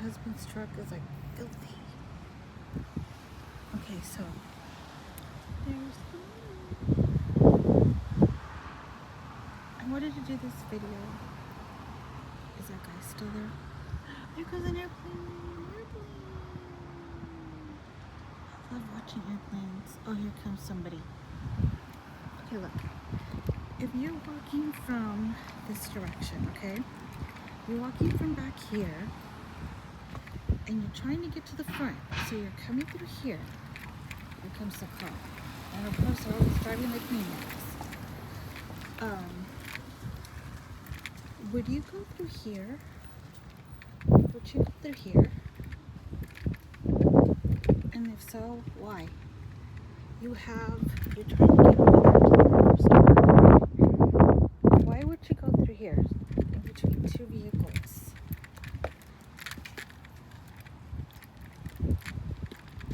husband's truck is like filthy. Okay, so there's the moon. I wanted to do this video. Is that guy still there? There goes an airplane. I love watching airplanes. Oh, here comes somebody. Okay, look. If you're walking from this direction, okay? You're walking from back here, and you're trying to get to the front. So you're coming through here. Here comes the car. And of course, they're always driving like maniacs. Would you go through here? Would you go through here? And if so, why? You're trying to get over there to the first apartment. Why would you go through here in between two vehicles?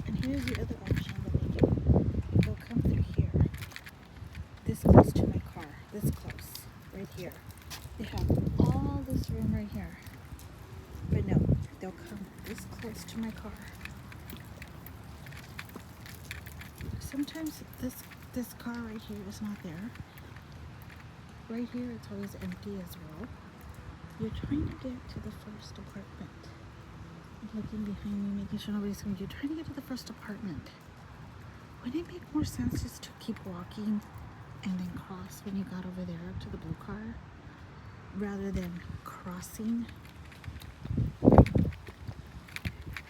And here's the other option that they do. They'll come through here, this close to my car, this close, right here. They have all this room right here. But no, they'll come this close to my car. Sometimes this car right here is not there. Right here, it's always empty as well. You're trying to get to the first apartment. I'm looking behind me, making sure nobody's coming. You're trying to get to the first apartment. Wouldn't it make more sense just to keep walking and then cross when you got over there to the blue car, rather than crossing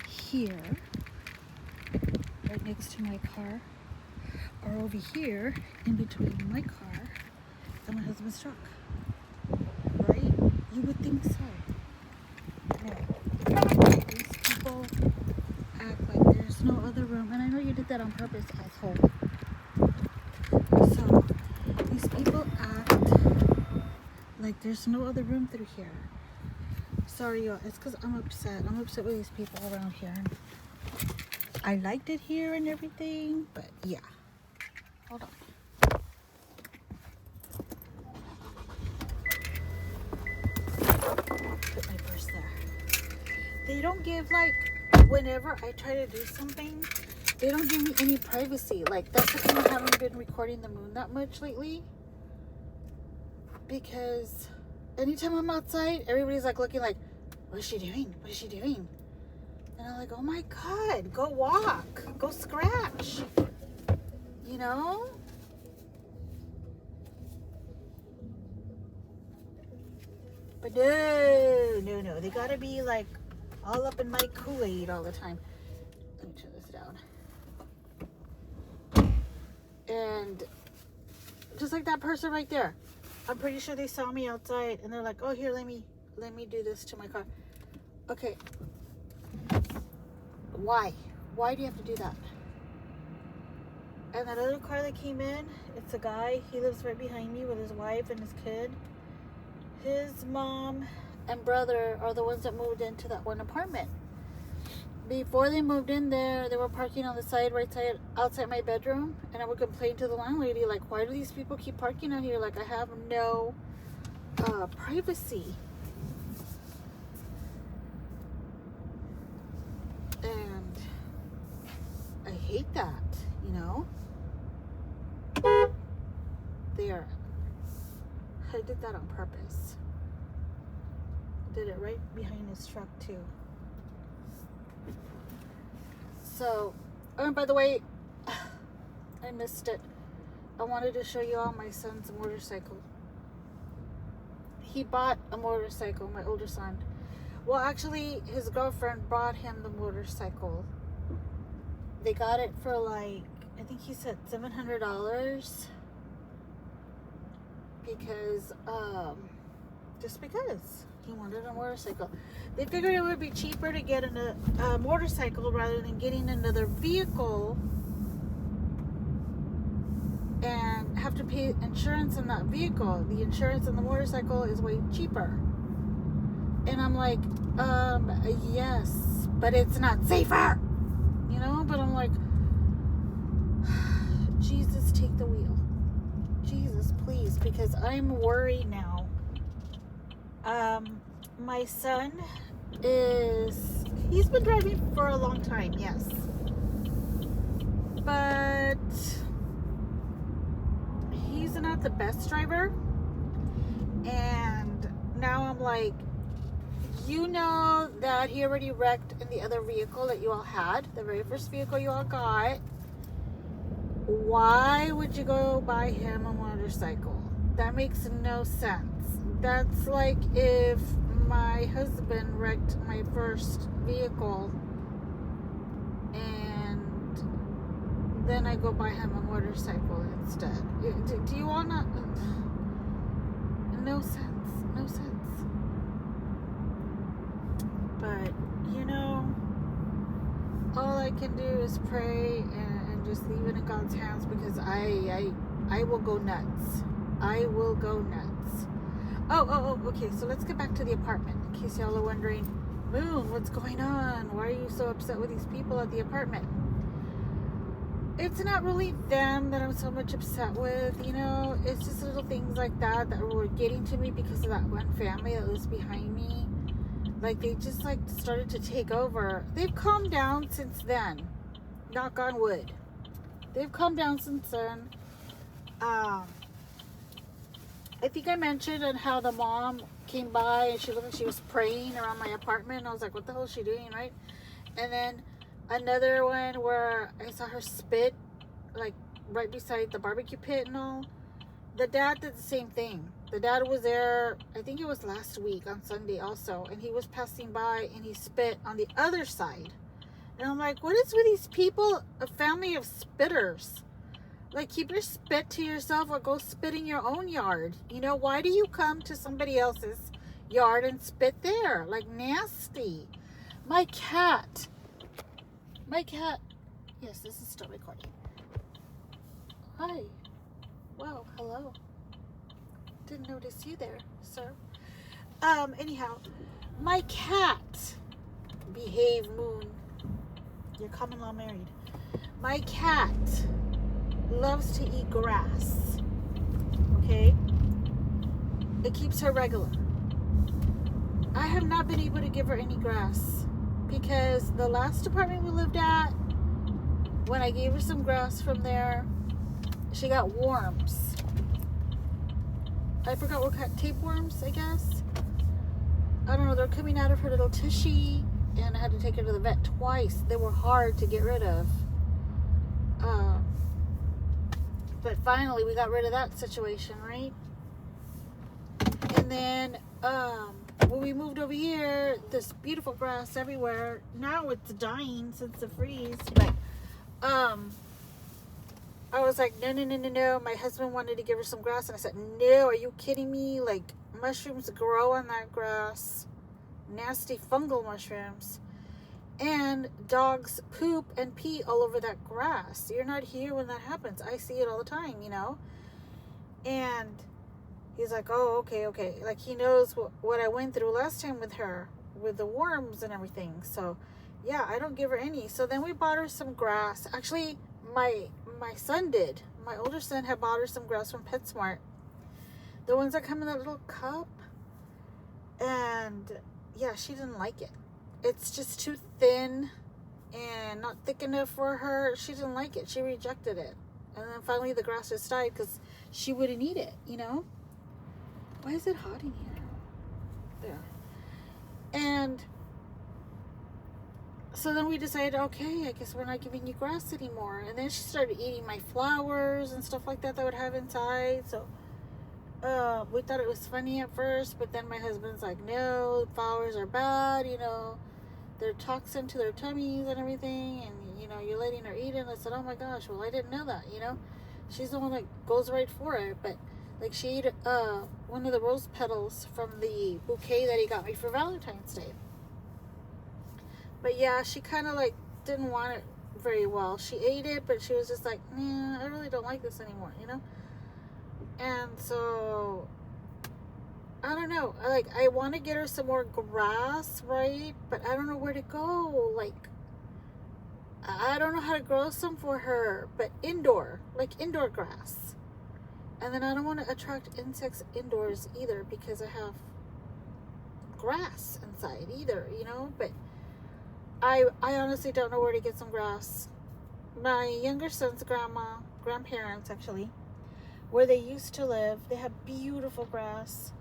here, right next to my car, or over here in between my car and my husband's truck? Right? You would think so. No. These people act like there's no other room, and I know you did that on purpose, asshole. So these people act like there's no other room through here. Sorry, y'all. It's because I'm upset. I'm upset with these people around here. I liked it here and everything, but yeah. Hold on. Put my purse there. They don't give, like, whenever I try to do something, they don't give me any privacy. Like, that's the thing, I haven't been recording the moon that much lately. Because anytime I'm outside, everybody's like looking like, what is she doing? What is she doing? And I'm like, oh my God, go walk, go scratch, you know? But no, they gotta be like all up in my Kool-Aid all the time. Let me turn this down. And just like that person right there, I'm pretty sure they saw me outside and they're like, oh, here, let me do this to my car. Okay. Why? Why do you have to do that? And that other car that came in, it's a guy. He lives right behind me with his wife and his kid. His mom and brother are the ones that moved into that one apartment. Before they moved in there, they were parking on the side, right side, outside my bedroom. And I would complain to the landlady, like, why do these people keep parking out here? Like, I have no privacy. And I hate that, you know? There. I did that on purpose. I did it right behind his truck, too. So, oh, and by the way, I missed it. I wanted to show you all my son's motorcycle. He bought a motorcycle, my older son. Well, actually, his girlfriend bought him the motorcycle. They got it for like, I think he said $700. Because, just because he wanted a motorcycle. They figured it would be cheaper to get a motorcycle rather than getting another vehicle and have to pay insurance on that vehicle. The insurance on the motorcycle is way cheaper. And I'm like, yes, but it's not safer, you know? But I'm like, Jesus, take the wheel. Jesus, please, because I'm worried now. My son is he's been driving for a long time, yes. But he's not the best driver. And now I'm like, you know that he already wrecked in the other vehicle that you all had, the very first vehicle you all got. Why would you go buy him a motorcycle? That makes no sense. That's like if my husband wrecked my first vehicle and then I go buy him a motorcycle instead. Do you all not? No sense. No sense. But, you know, all I can do is pray and just leave it in God's hands, because I will go nuts. I will go nuts. Oh, okay, so let's get back to the apartment, in case y'all are wondering, Moon, what's going on? Why are you so upset with these people at the apartment? It's not really them that I'm so much upset with, you know. It's just little things like that were getting to me because of that one family that lives behind me. Like, they just, like, started to take over. They've calmed down since then. Knock on wood. They've calmed down since then. I think I mentioned on how the mom came by and she looked like she was praying around my apartment. And I was like, what the hell is she doing, right? And then another one where I saw her spit, like, right beside the barbecue pit and all. The dad did the same thing. The dad was there, I think it was last week on Sunday also, and he was passing by and he spit on the other side. And I'm like, what is with these people? A family of spitters. Like, keep your spit to yourself or go spit in your own yard. You know, why do you come to somebody else's yard and spit there? Like, nasty. My cat. Yes, this is still recording. Hi. Wow, hello. Didn't notice you there, sir. Anyhow, my cat. Behave, Moon. You're common law married. My cat loves to eat grass. Okay? It keeps her regular. I have not been able to give her any grass because the last apartment we lived at, when I gave her some grass from there, she got worms. I forgot what kind, tapeworms, I guess. I don't know, they're coming out of her little tushy, and I had to take her to the vet twice. They were hard to get rid of. But finally, we got rid of that situation, right? And then, when we moved over here, this beautiful grass everywhere. Now it's dying since the freeze, but, I was like, no. My husband wanted to give her some grass, and I said, no, are you kidding me? Like, mushrooms grow on that grass. Nasty fungal mushrooms. And dogs poop and pee all over that grass. You're not here when that happens. I see it all the time, you know. And he's like, oh, okay. Like, he knows what I went through last time with her, with the worms and everything. So, yeah, I don't give her any. So then we bought her some grass. Actually, my son did. My older son had bought her some grass from PetSmart. The ones that come in that little cup. And, yeah, she didn't like it. It's just too thin and not thick enough for her. She didn't like it. She rejected it. And then finally the grass just died because she wouldn't eat it, you know? Why is it hot in here? There. And so then we decided, okay, I guess we're not giving you grass anymore. And then she started eating my flowers and stuff like that I would have inside. So we thought it was funny at first, but then my husband's like, no, flowers are bad, you know. They're toxin to their tummies and everything, and, you know, you're letting her eat it. And I said, oh my gosh, well, I didn't know that, you know. She's the one that goes right for it. But, like, she ate one of the rose petals from the bouquet that he got me for Valentine's Day. But, yeah, she kind of, like, didn't want it very well. She ate it, but she was just like, I really don't like this anymore, you know. And so, I don't know. Like, I want to get her some more grass, right? But I don't know where to go. Like, I don't know how to grow some for her. But indoor, like indoor grass. And then I don't want to attract insects indoors either, because I have grass inside either, you know. But, I honestly don't know where to get some grass. My younger son's grandparents actually, where they used to live, they had beautiful grass.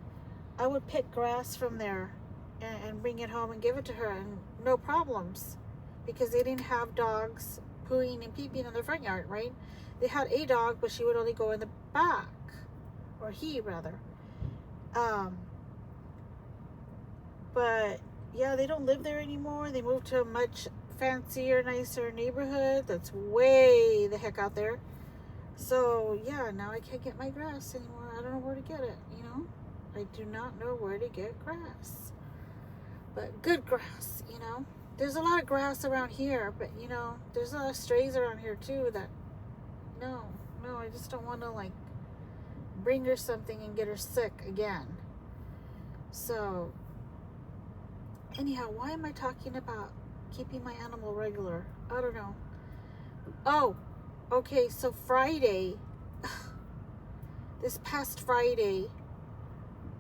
I would pick grass from there and bring it home and give it to her, and no problems, because they didn't have dogs pooing and peeping in their front yard, right? They had a dog, but she would only go in the back, or he rather. But yeah, they don't live there anymore. They moved to a much fancier, nicer neighborhood that's way the heck out there. So yeah, now I can't get my grass anymore. I don't know where to get it, you know? I do not know where to get grass. But good grass, you know? There's a lot of grass around here, but you know, there's a lot of strays around here too that, no, I just don't want to like bring her something and get her sick again. So anyhow, why am I talking about keeping my animal regular? I don't know. Oh, okay, so Friday, this past Friday,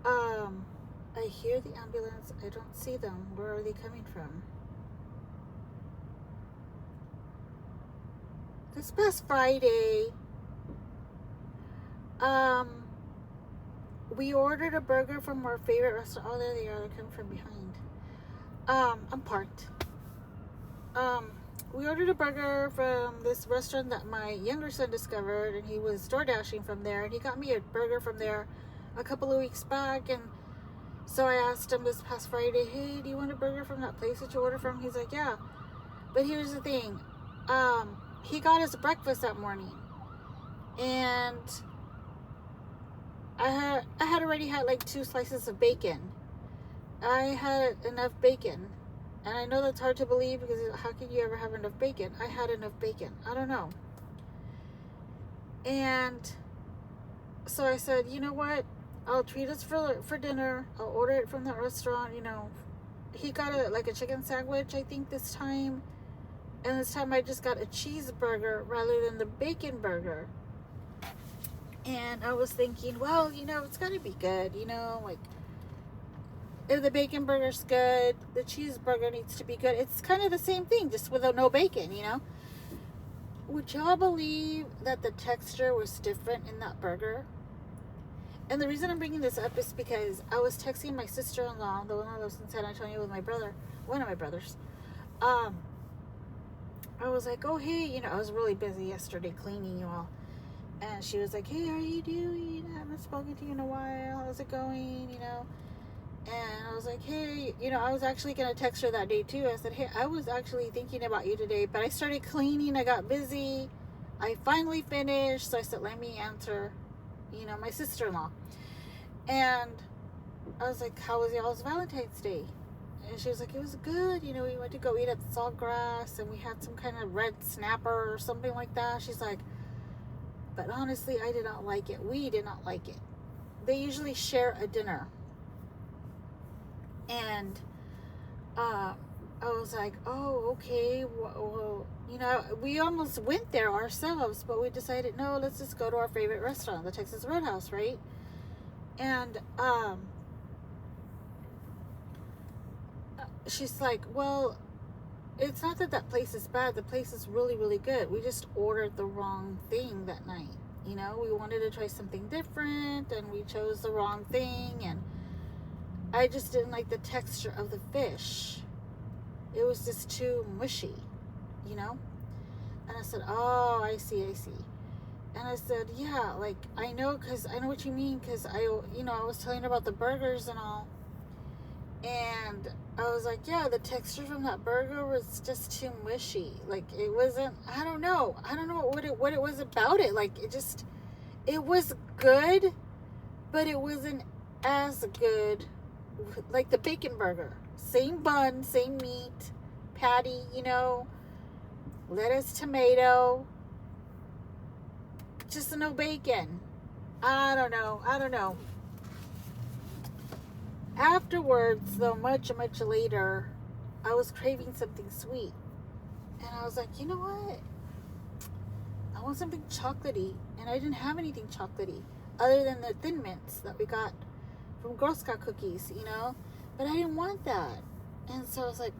I hear the ambulance. I don't see them. Where are they coming from? This past Friday, we ordered a burger from our favorite restaurant. Oh, there they are. They're coming from behind. I'm parked. We ordered a burger from this restaurant that my younger son discovered, and he was door dashing from there, and he got me a burger from there a couple of weeks back. And so I asked him this past Friday, hey, do you want a burger from that place that you ordered from? He's like, yeah. But here's the thing. He got us breakfast that morning, and I had already had like 2 slices of bacon. I had enough bacon. And I know that's hard to believe, because how can you ever have enough bacon? I had enough bacon. I don't know. And so I said, you know what? I'll treat us for dinner. I'll order it from that restaurant, you know. He got a chicken sandwich, I think, this time. And this time I just got a cheeseburger rather than the bacon burger. And I was thinking, well, you know, it's got to be good, you know, like, if the bacon burger's good, the cheeseburger needs to be good. It's kind of the same thing, just without no bacon, you know. Would y'all believe that the texture was different in that burger? And the reason I'm bringing this up is because I was texting my sister-in-law, the one that lives in San Antonio with my brother, one of my brothers. I was like, oh, hey, you know, I was really busy yesterday cleaning, you all. And she was like, hey, how are you doing? I haven't spoken to you in a while. How's it going, you know? And I was like, hey, you know, I was actually going to text her that day too. I said, hey, I was actually thinking about you today, but I started cleaning. I got busy. I finally finished. So I said, let me answer, you know, my sister-in-law. And I was like, how was y'all's Valentine's Day? And she was like, it was good. You know, we went to go eat at the Saltgrass, and we had some kind of red snapper or something like that. She's like, but honestly, I did not like it. We did not like it. They usually share a dinner. And I was like, oh, okay, well, you know, we almost went there ourselves, but we decided, no, let's just go to our favorite restaurant, the Texas Roadhouse, right? And she's like, well, it's not that that place is bad. The place is really, really good. We just ordered the wrong thing that night. You know, we wanted to try something different, and we chose the wrong thing, and I just didn't like the texture of the fish. It was just too mushy, you know? And I said, oh, I see. And I said, yeah, like, I know what you mean, because I was telling her about the burgers and all. And I was like, yeah, the texture from that burger was just too mushy. Like, it wasn't, I don't know what it was about it. Like, it was good, but it wasn't as good like the bacon burger. Same bun, same meat, patty, you know, lettuce, tomato, just no bacon. I don't know. Afterwards, though, much later, I was craving something sweet. And I was like, you know what? I want something chocolatey. And I didn't have anything chocolatey other than the Thin Mints that we got from Girl Scout cookies, you know? But I didn't want that. And so I was like,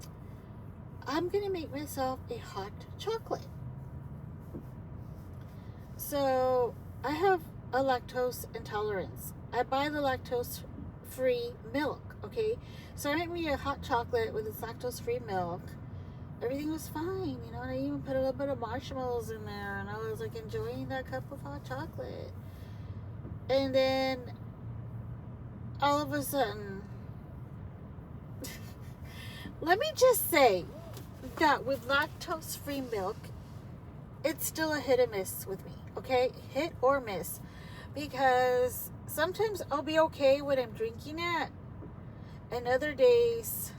I'm going to make myself a hot chocolate. So I have a lactose intolerance. I buy the lactose-free milk, okay? So I made me a hot chocolate with this lactose-free milk. Everything was fine, you know, and I even put a little bit of marshmallows in there, and I was like enjoying that cup of hot chocolate. And then all of a sudden, let me just say that with lactose-free milk, it's still a hit or miss with me, okay? Hit or miss. Because sometimes I'll be okay when I'm drinking it, and other days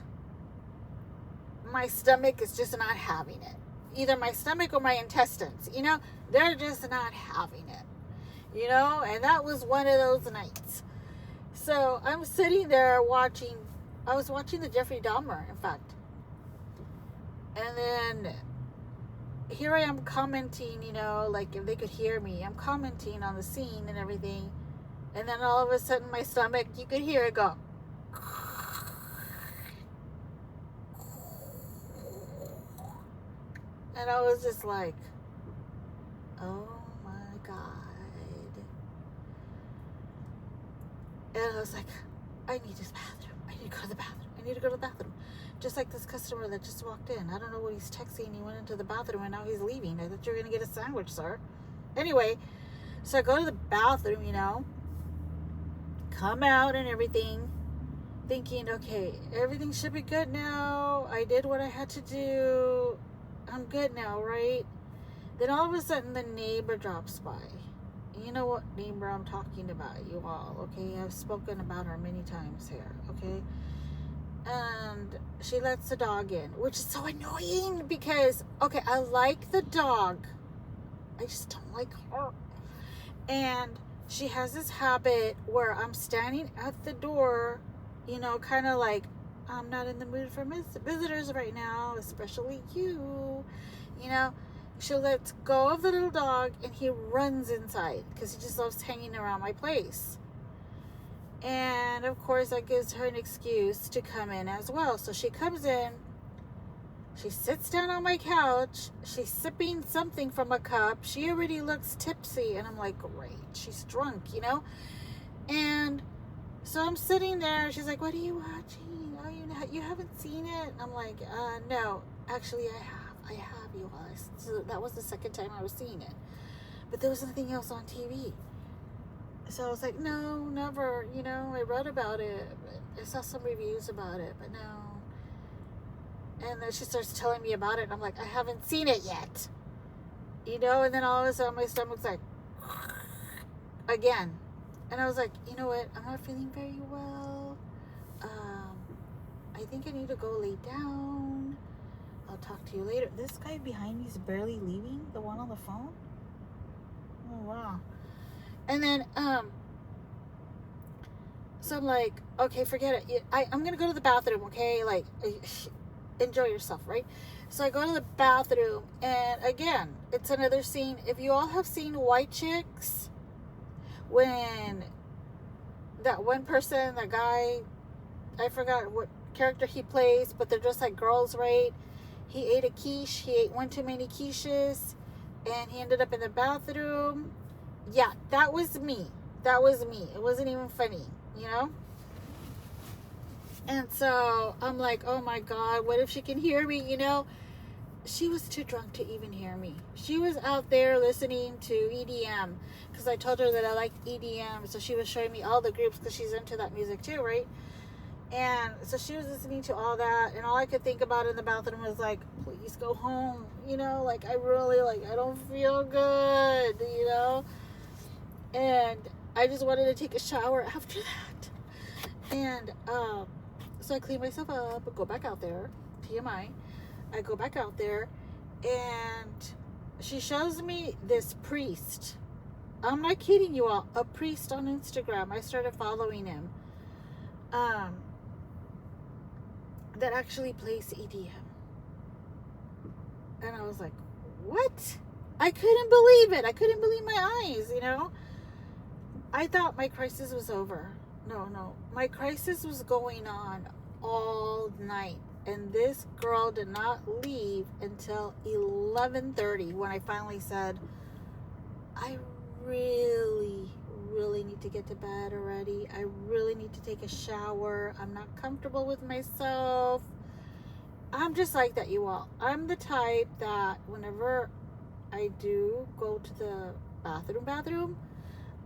my stomach is just not having it. Either my stomach or my intestines, you know, they're just not having it, you know, and that was one of those nights. So I'm sitting there I was watching the Jeffrey Dahmer, in fact, and then here I am commenting, you know, like if they could hear me, I'm commenting on the scene and everything, and then all of a sudden my stomach, you could hear it go. And I was just like, oh my God. And I was like, I need this bathroom. I need to go to the bathroom. I need to go to the bathroom. Just like this customer that just walked in. I don't know what he's texting. He went into the bathroom and now he's leaving. I thought you were going to get a sandwich, sir. Anyway, so I go to the bathroom, you know, come out and everything, thinking, okay, everything should be good now. I did what I had to do. I'm good now, right? Then all of a sudden the neighbor drops by. You know what neighbor I'm talking about, you all, okay? I've spoken about her many times here, okay? And she lets the dog in, which is so annoying because, okay, I like the dog. I just don't like her. And she has this habit where I'm standing at the door, you know, kind of like, I'm not in the mood for visitors right now, especially you. You know, she lets go of the little dog and he runs inside because he just loves hanging around my place. And of course, that gives her an excuse to come in as well. So she comes in, she sits down on my couch, she's sipping something from a cup. She already looks tipsy, and I'm like, great, she's drunk, you know? And so I'm sitting there, she's like, what are you watching? Oh, you haven't seen it? And I'm like, no, actually I have, you guys. So that was the second time I was seeing it. But there was nothing else on TV. So I was like, no, never, you know, I read about it. I saw some reviews about it, but no. And then she starts telling me about it, and I'm like, I haven't seen it yet. You know, and then all of a sudden my stomach's like, again. And I was like, you know what, I'm not feeling very well. I think I need to go lay down. I'll talk to you later. This guy behind me is barely leaving, the one on the phone. Oh, wow. And then, so I'm like, okay, forget it. I'm going to go to the bathroom, okay? Like, enjoy yourself, right? So I go to the bathroom, and again, it's another scene. If you all have seen White Chicks, when that one person, that guy, I forgot what character he plays, but they're just like girls, right? He ate a quiche. He ate one too many quiches, and he ended up in the bathroom. Yeah, that was me. That was me. It wasn't even funny, you know? And so I'm like, oh my God, what if she can hear me, you know? She was too drunk to even hear me. She was out there listening to EDM because I told her that I liked EDM. So she was showing me all the groups because she's into that music too, right? And so she was listening to all that, and all I could think about in the bathroom was like, please go home, you know? Like, I really, like, I don't feel good, you know? And I just wanted to take a shower after that. And so I clean myself up, go back out there, TMI. I go back out there, and she shows me this priest. I'm not kidding you all. A priest on Instagram. I started following him. That actually plays EDM. And I was like, what? I couldn't believe it. I couldn't believe my eyes, you know? I thought my crisis was over. No. My crisis was going on all night. And this girl did not leave until 11:30 when I finally said, I really need to get to bed already. I really need to take a shower. I'm not comfortable with myself. I'm just like that, you all. I'm the type that whenever I do go to the bathroom,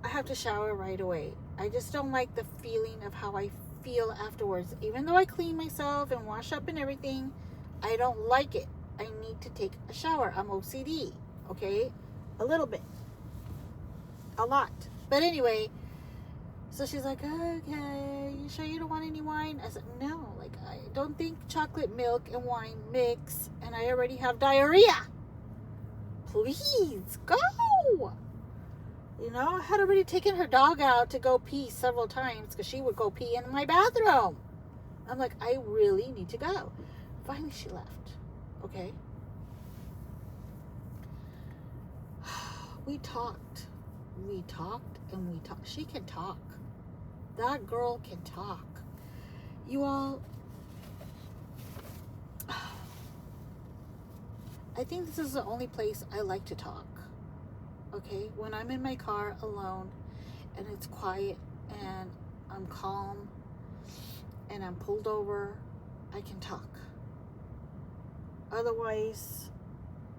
I have to shower right away. I just don't like the feeling of how I feel afterwards. Even though I clean myself and wash up and everything, I don't like it. I need to take a shower. I'm OCD, okay? A little bit. A lot. But anyway, so she's like, okay, you sure you don't want any wine? I said, no, like, I don't think chocolate milk and wine mix, and I already have diarrhea. Please, go. You know, I had already taken her dog out to go pee several times because she would go pee in my bathroom. I'm like, I really need to go. Finally, she left. Okay. We talked. We talked and we talked. She can talk. That girl can talk. You all, I think this is the only place I like to talk. Okay? When I'm in my car alone and it's quiet and I'm calm and I'm pulled over, I can talk. Otherwise,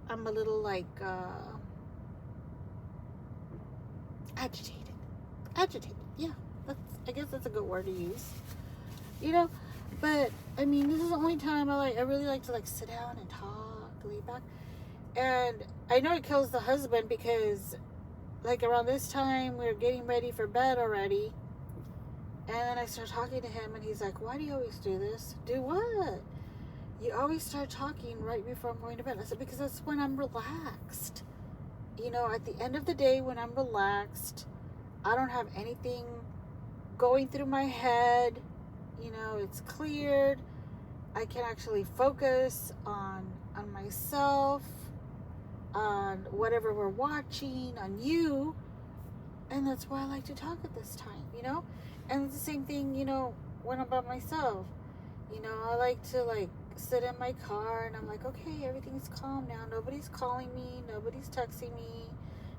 I'm a little like agitated. Yeah, I guess that's a good word to use, you know. But I mean, this is the only time I really like to like sit down and talk, lay back. And I know it kills the husband because like around this time we're getting ready for bed already, and then I start talking to him and he's like, why do you always do this? Do what? You always start talking right before I'm going to bed. I said, because that's when I'm relaxed. You know, at the end of the day, when I'm relaxed, I don't have anything going through my head. You know, it's cleared. I can actually focus on myself, on whatever we're watching, on you. And that's why I like to talk at this time, you know? And it's the same thing, you know, when I'm by myself. You know, I like to like sit in my car and I'm like, okay, everything's calm now. Nobody's calling me. Nobody's texting me.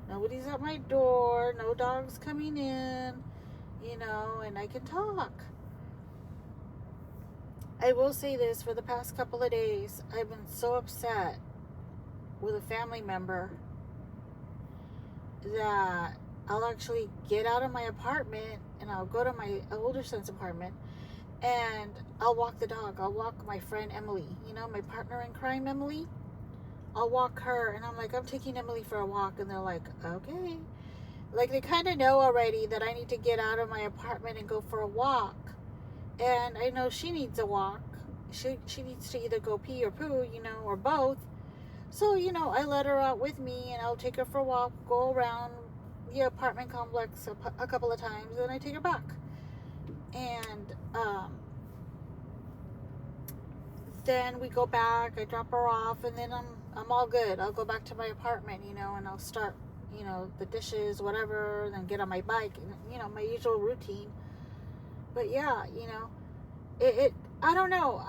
Nobody's at my door. No dogs coming in, you know, and I can talk. I will say this, for the past couple of days, I've been so upset with a family member that I'll actually get out of my apartment and I'll go to my older son's apartment and I'll walk the dog. I'll walk my friend Emily, you know, my partner in crime, Emily. I'll walk her and I'm like, I'm taking Emily for a walk. And they're like, okay. Like they kind of know already that I need to get out of my apartment and go for a walk. And I know she needs a walk. She needs to either go pee or poo, you know, or both. So, you know, I let her out with me and I'll take her for a walk, go around the apartment complex a couple of times, and I take her back. And then we go back, I drop her off, and then I'm all good. I'll go back to my apartment, you know, and I'll start, you know, the dishes, whatever, then get on my bike, and, you know, my usual routine. But yeah, you know, it I don't know.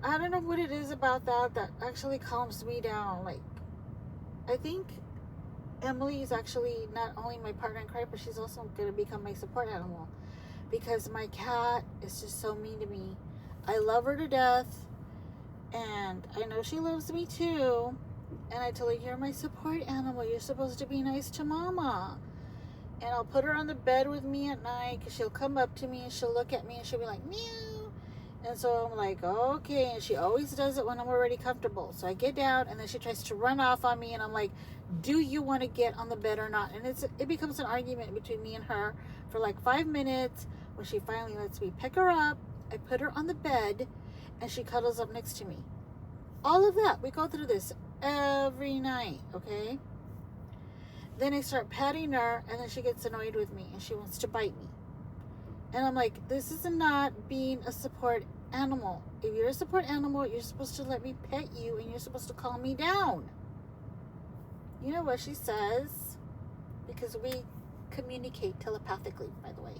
I don't know what it is about that actually calms me down. Like, I think Emily is actually not only my partner in crime, but she's also going to become my support animal. Because my cat is just so mean to me. I love her to death. And I know she loves me too. And I tell her, you're my support animal. You're supposed to be nice to mama. And I'll put her on the bed with me at night because she'll come up to me and she'll look at me and she'll be like, meow. And so I'm like, okay. And she always does it when I'm already comfortable. So I get down and then she tries to run off on me. And I'm like, do you want to get on the bed or not? And it becomes an argument between me and her for like 5 minutes. When she finally lets me pick her up, I put her on the bed and she cuddles up next to me. All of that. We go through this every night, okay? Then I start patting her and then she gets annoyed with me and she wants to bite me. And I'm like, this is not being a support animal. If you're a support animal, you're supposed to let me pet you and you're supposed to calm me down. You know what she says? Because we communicate telepathically, by the way.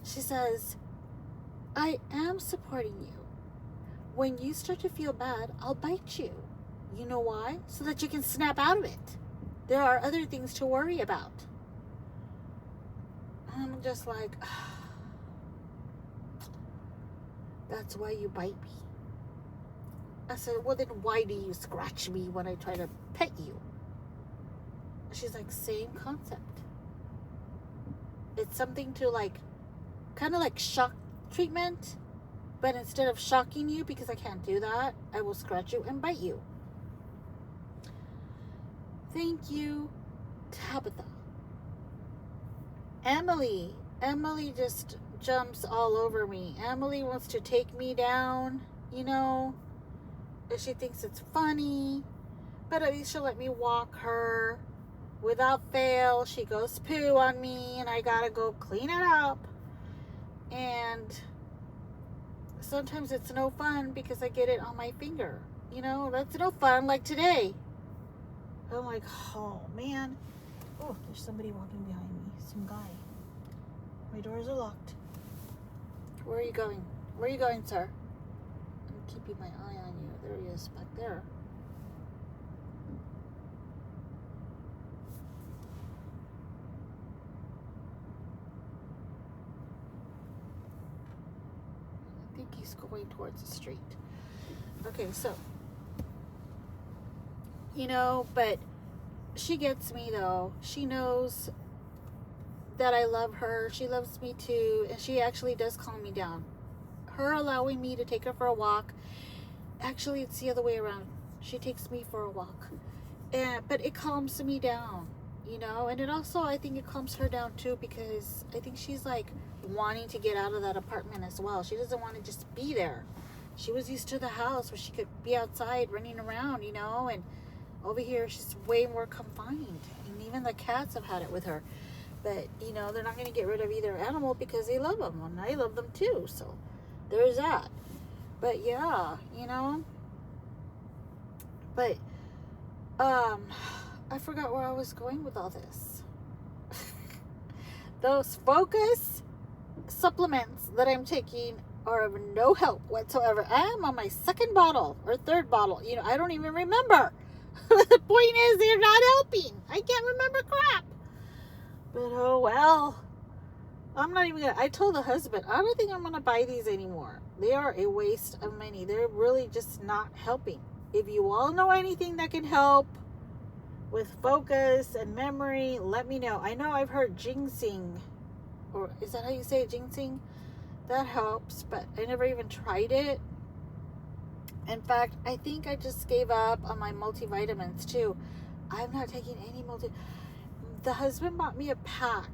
She says, I am supporting you, when you start to feel bad, I'll bite you. You know why? So that you can snap out of it. There are other things to worry about. I'm just like, that's why you bite me. I said, well, then why do you scratch me when I try to pet you? She's like, same concept. It's something to like, kind of like shock treatment. But instead of shocking you, because I can't do that, I will scratch you and bite you. Thank you, Tabitha. Emily just jumps all over me. Emily wants to take me down, you know. She thinks it's funny. But at least she'll let me walk her. Without fail, she goes poo on me and I gotta go clean it up. And sometimes it's no fun because I get it on my finger. You know, that's no fun like today. I'm like, oh man. Oh, there's somebody walking behind me. Some guy. My doors are locked. Where are you going? Where are you going, sir? I'm keeping my eye on you. There he is, back there. I think he's going towards the street. Okay, so, you know, but she gets me though. She knows that I love her. She loves me too. And she actually does calm me down. Her allowing me to take her for a walk. Actually, it's the other way around. She takes me for a walk. But it calms me down, you know. And it also, I think it calms her down too, because I think she's like wanting to get out of that apartment as well. She doesn't want to just be there. She was used to the house where she could be outside running around, you know. And over here, she's way more confined. And even the cats have had it with her. But, you know, they're not going to get rid of either animal because they love them. And I love them too. So, there's that. But, yeah, you know. But, I forgot where I was going with all this. Those Focus supplements that I'm taking are of no help whatsoever. I am on my second bottle or third bottle. You know, I don't even remember. The point is, they're not helping. I can't remember crap. But oh well. I'm not even gonna. I told the husband, I don't think I'm gonna buy these anymore. They are a waste of money. They're really just not helping. If you all know anything that can help with focus and memory, let me know. I know I've heard ginseng, or is that how you say it, ginseng? That helps, but I never even tried it. In fact, I think I just gave up on my multivitamins too. I'm not taking any The husband bought me a pack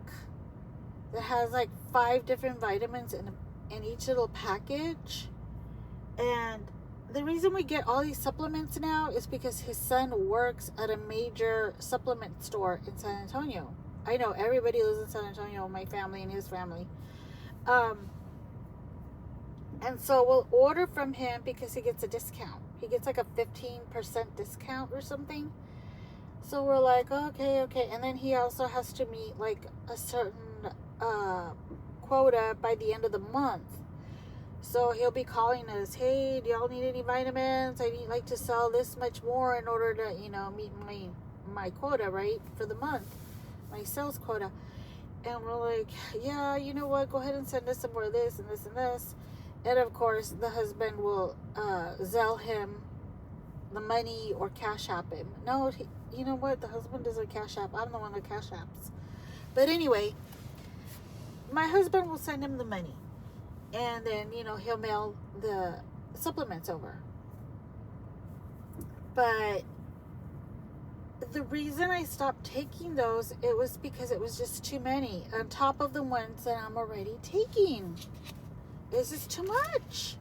that has like 5 different vitamins in each little package. And the reason we get all these supplements now is because his son works at a major supplement store in San Antonio. I know everybody lives in San Antonio, my family and his family. And so we'll order from him because he gets a discount. He gets like a 15% discount or something. So we're like, okay. And then he also has to meet like a certain quota by the end of the month. So he'll be calling us, hey, do y'all need any vitamins? I need like to sell this much more in order to, you know, meet my quota, right? For the month, my sales quota. And we're like, yeah, you know what? Go ahead and send us some more of this and this and this. And of course, the husband will Zelle him the money or cash app him. No, you know what? The husband doesn't cash app. I'm the one that cash apps. But anyway, my husband will send him the money. And then, you know, he'll mail the supplements over. But the reason I stopped taking those, it was because it was just too many. On top of the ones that I'm already taking. This is too much.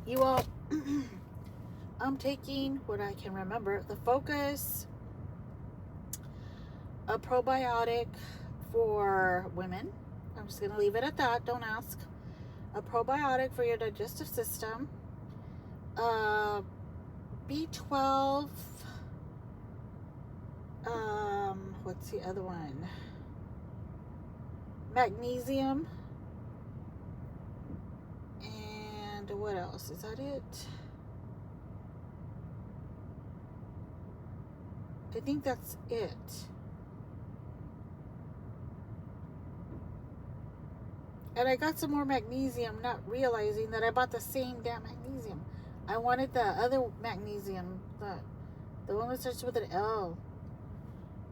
You all, I'm taking what I can remember. The Focus, a probiotic for women. I'm just going to leave it at that. Don't ask. A probiotic for your digestive system. B12. What's the other one? Magnesium. what else? Is that it? I think that's it. And I got some more magnesium, not realizing that I bought the same damn magnesium. I wanted the other magnesium, the one that starts with an L.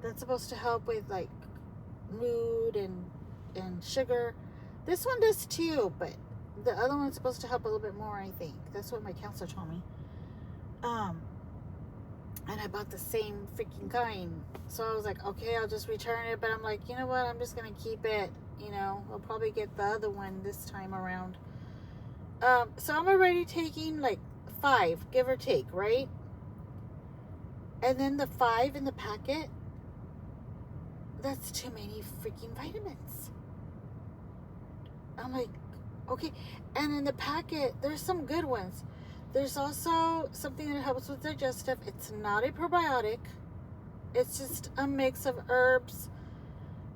That's supposed to help with like mood and sugar. This one does too, but the other one's supposed to help a little bit more, I think. That's what my counselor told me. And I bought the same freaking kind. So I was like, okay, I'll just return it. But I'm like, you know what? I'm just going to keep it. You know, I'll probably get the other one this time around. So I'm already taking like 5, give or take, right? And then the 5 in the packet, that's too many freaking vitamins. I'm like, okay. And in the packet, there's some good ones. There's also something that helps with digestive. It's not a probiotic. It's just a mix of herbs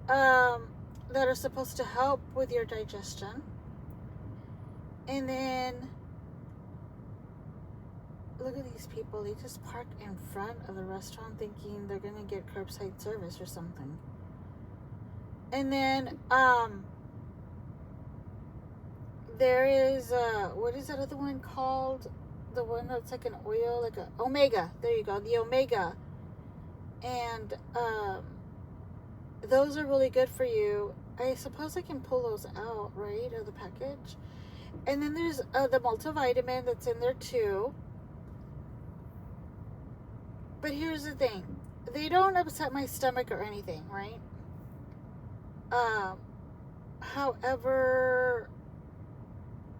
that are supposed to help with your digestion. And then, look at these people. They just park in front of the restaurant thinking they're going to get curbside service or something. And then, there is, what is that other one called? The one that's like an oil, like a Omega. There you go, the Omega. And those are really good for you. I suppose I can pull those out, right, of the package. And then there's the multivitamin that's in there too. But here's the thing. They don't upset my stomach or anything, right? However,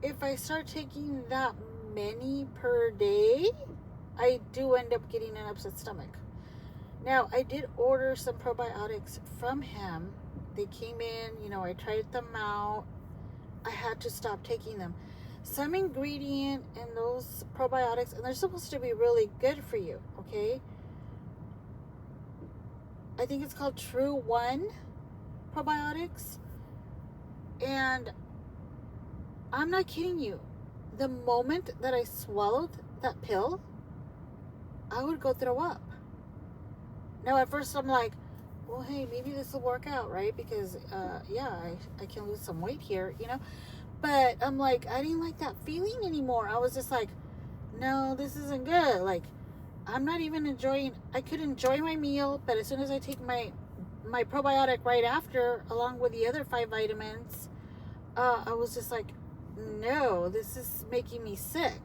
if I start taking that many per day, I do end up getting an upset stomach. Now, I did order some probiotics from him. They came in, you know, I tried them out. I had to stop taking them. Some ingredient in those probiotics, and they're supposed to be really good for you, okay? I think it's called True One probiotics. And I'm not kidding you. The moment that I swallowed that pill, I would go throw up. Now, at first I'm like, well, hey, maybe this will work out, right? Because, yeah, I can lose some weight here, you know? But I'm like, I didn't like that feeling anymore. I was just like, no, this isn't good. Like, I'm not even enjoying, I could enjoy my meal, but as soon as I take my probiotic right after, along with the other 5 vitamins, I was just like, no, this is making me sick.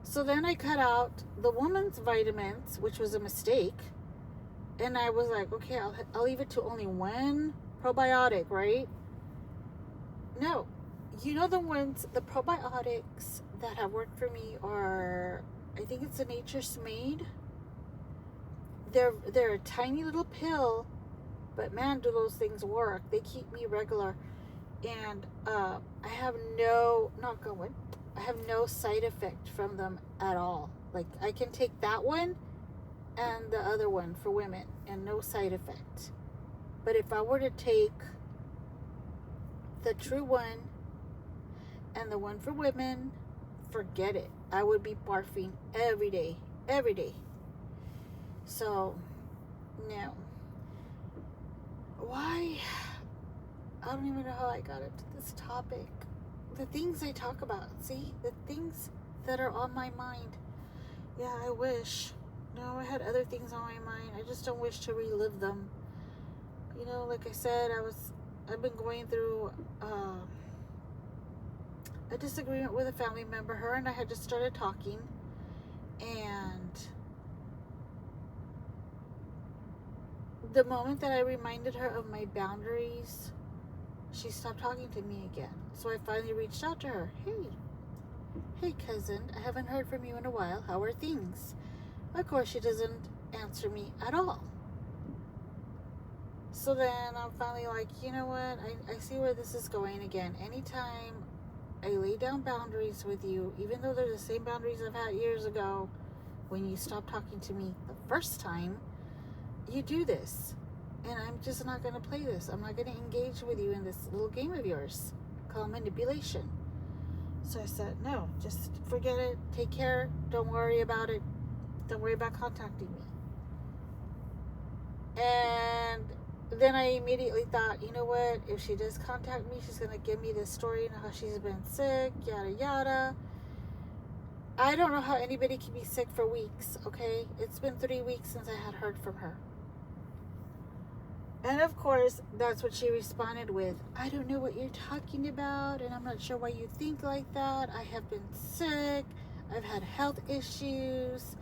So then I cut out the woman's vitamins, which was a mistake. And I was like, okay, I'll leave it to only 1 probiotic, right? No. You know, the probiotics that have worked for me are, I think it's a Nature's Made. They're a tiny little pill, but man, do those things work. They keep me regular. And I have no, knock on wood, I have no side effect from them at all. Like, I can take that one and the other one for women and no side effect. But if I were to take the True One and the one for women, forget it. I would be barfing every day. So, no. Why? I don't even know how I got into this topic. The things I talk about, see? The things that are on my mind. Yeah, I wish. No, I had other things on my mind. I just don't wish to relive them. You know, like I said, I've been going through a disagreement with a family member. Her and I had just started talking. And the moment that I reminded her of my boundaries, she stopped talking to me again. So I finally reached out to her. Hey cousin, I haven't heard from you in a while. How are things? Of course, she doesn't answer me at all. So then I'm finally like, you know what? I see where this is going again. Anytime I lay down boundaries with you, even though they're the same boundaries I've had years ago, when you stopped talking to me the first time, you do this. And I'm just not going to play this. I'm not going to engage with you in this little game of yours called manipulation. So I said, no, just forget it. Take care. Don't worry about it. Don't worry about contacting me. And then I immediately thought, you know what? If she does contact me, she's going to give me this story and how she's been sick, yada, yada. I don't know how anybody can be sick for weeks, okay? It's been 3 weeks since I had heard from her. And of course, that's what she responded with. I don't know what you're talking about, and I'm not sure why you think like that. I have been sick. I've had health issues,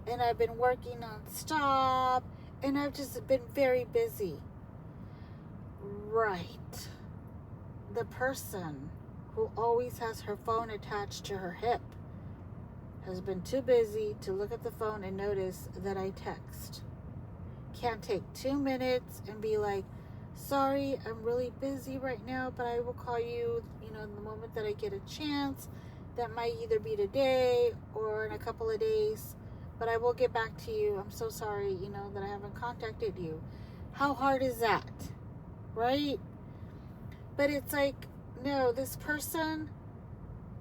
and I've been working nonstop, and I've just been very busy. Right. The person who always has her phone attached to her hip has been too busy to look at the phone and notice that I text. Can't take 2 minutes and be like, sorry, I'm really busy right now, but I will call you, the moment that I get a chance. That might either be today or in a couple of days, but I will get back to you. I'm so sorry, that I haven't contacted you. How hard is that? Right? But it's like, no, this person,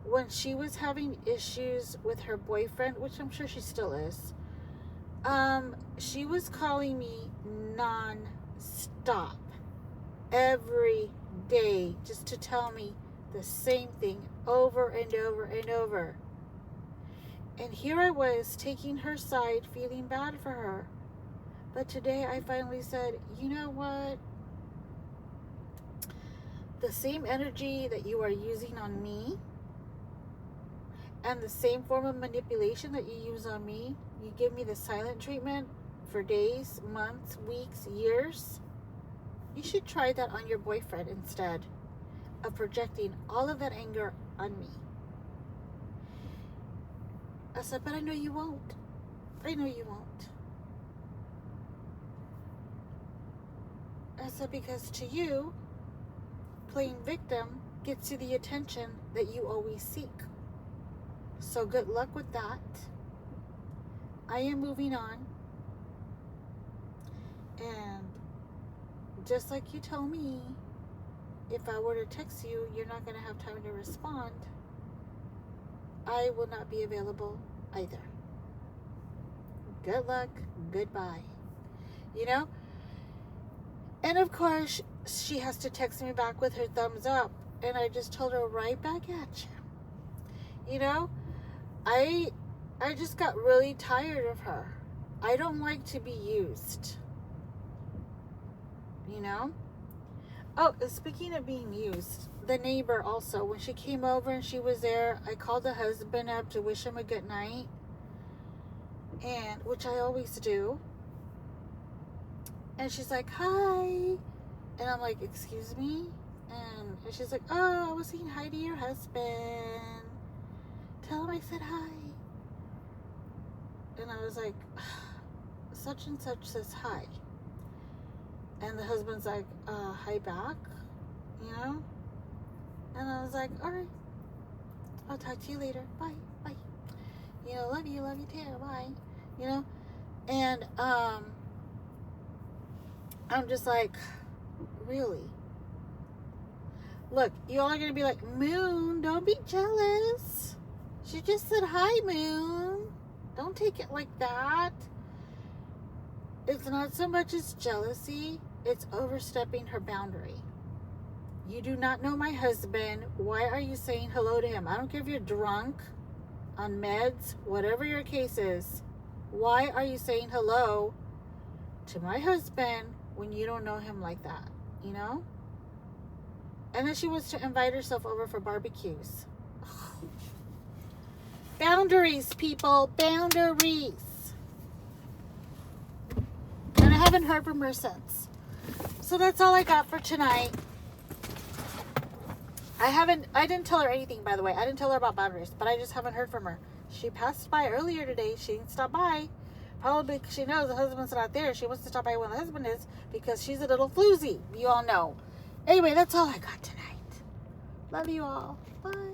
when she was having issues with her boyfriend, which I'm sure she still is, she was calling me non-stop every day just to tell me the same thing over and over and over. And here I was taking her side, feeling bad for her. But today I finally said, you know what? The same energy that you are using on me and the same form of manipulation that you use on me, you give me the silent treatment for days, months, weeks, years. You should try that on your boyfriend instead of projecting all of that anger on me. I said, but I know you won't. I know you won't. I said, because to you, playing victim gets you the attention that you always seek. So good luck with that. I am moving on. And just like you told me, if I were to text you, you're not going to have time to respond. I will not be available either. Good luck. Goodbye. And of course, she has to text me back with her thumbs up. And I just told her right back at you. I just got really tired of her. I don't like to be used. Oh, speaking of being used, the neighbor also, when she came over and she was there, I called the husband up to wish him a good night. And which I always do. And she's like, hi. And I'm like, excuse me? And she's like, oh, I was saying hi to your husband. Tell him I said hi. And I was like, such and such says hi. And the husband's like, hi back, And I was like, all right, I'll talk to you later. Bye, bye. Love you too. Bye. And I'm just like, really? Look, you all are gonna be like, Moon, don't be jealous. She just said hi, Moon. Don't take it like that. It's not so much as jealousy, it's overstepping her boundary. You do not know my husband. Why are you saying hello to him? I don't care if you're drunk, on meds, whatever your case is. Why are you saying hello to my husband when you don't know him like that? And then she wants to invite herself over for barbecues. Boundaries, people. Boundaries. And I haven't heard from her since. So that's all I got for tonight. I didn't tell her anything, by the way. I didn't tell her about boundaries, but I just haven't heard from her. She passed by earlier today. She didn't stop by. Probably because she knows the husband's not there. She wants to stop by when the husband is because she's a little floozy. You all know. Anyway, that's all I got tonight. Love you all. Bye.